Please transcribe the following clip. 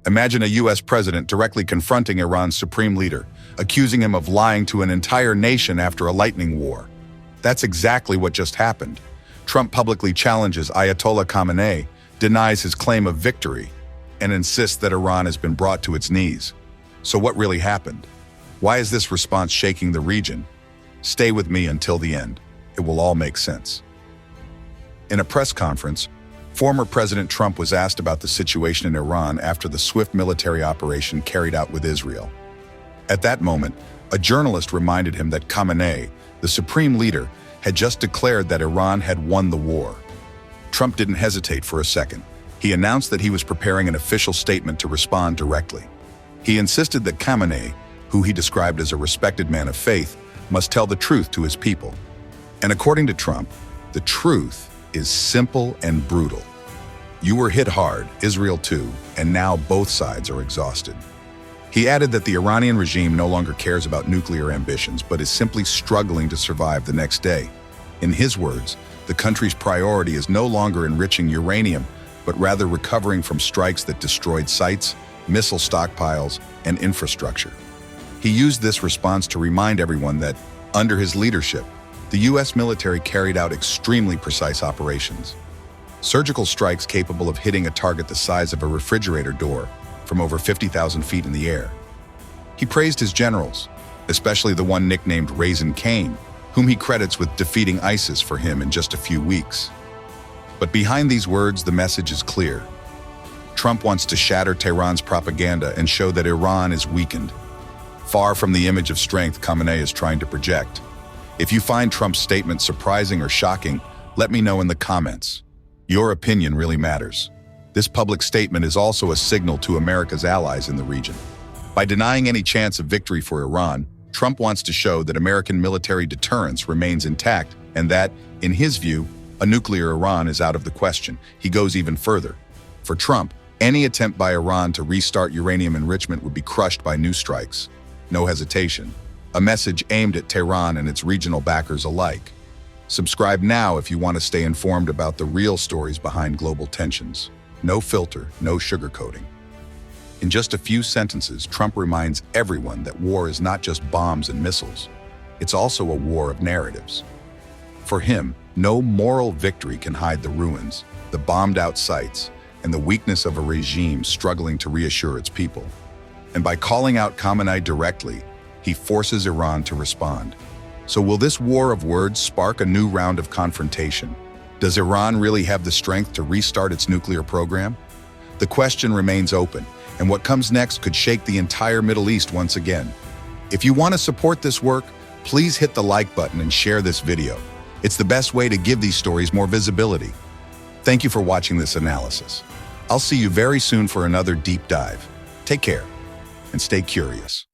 Imagine a US president directly confronting Iran's supreme leader, accusing him of lying to an entire nation after a lightning war. That's exactly what just happened. Trump publicly challenges Ayatollah Khamenei, denies his claim of victory, and insists that Iran has been brought to its knees. So what really happened? Why is this response shaking the region? Stay with me until the end. It will all make sense. In a press conference, former President Trump was asked about the situation in Iran after the swift military operation carried out with Israel. At that moment, a journalist reminded him that Khamenei, the supreme leader, had just declared that Iran had won the war. Trump didn't hesitate for a second. He announced that he was preparing an official statement to respond directly. He insisted that Khamenei, who he described as a respected man of faith, must tell the truth to his people. And according to Trump, the truth is simple and brutal. You were hit hard, Israel too, and now both sides are exhausted. He added that the Iranian regime no longer cares about nuclear ambitions, but is simply struggling to survive the next day. In his words, the country's priority is no longer enriching uranium, but rather recovering from strikes that destroyed sites, missile stockpiles, and infrastructure. He used this response to remind everyone that, under his leadership, the US military carried out extremely precise operations. Surgical strikes capable of hitting a target the size of a refrigerator door from over 50,000 feet in the air. He praised his generals, especially the one nicknamed Raisin Cane, whom he credits with defeating ISIS for him in just a few weeks. But behind these words, the message is clear. Trump wants to shatter Tehran's propaganda and show that Iran is weakened, far from the image of strength Khamenei is trying to project. If you find Trump's statement surprising or shocking, let me know in the comments. Your opinion really matters. This public statement is also a signal to America's allies in the region. By denying any chance of victory for Iran, Trump wants to show that American military deterrence remains intact and that, in his view, a nuclear Iran is out of the question. He goes even further. For Trump, any attempt by Iran to restart uranium enrichment would be crushed by new strikes. No hesitation. A message aimed at Tehran and its regional backers alike. Subscribe now if you want to stay informed about the real stories behind global tensions. No filter, no sugarcoating. In just a few sentences, Trump reminds everyone that war is not just bombs and missiles. It's also a war of narratives. For him, no moral victory can hide the ruins, the bombed-out sites, and the weakness of a regime struggling to reassure its people. And by calling out Khamenei directly, he forces Iran to respond. So will this war of words spark a new round of confrontation? Does Iran really have the strength to restart its nuclear program? The question remains open, and what comes next could shake the entire Middle East once again. If you want to support this work, please hit the like button and share this video. It's the best way to give these stories more visibility. Thank you for watching this analysis. I'll see you very soon for another deep dive. Take care and stay curious.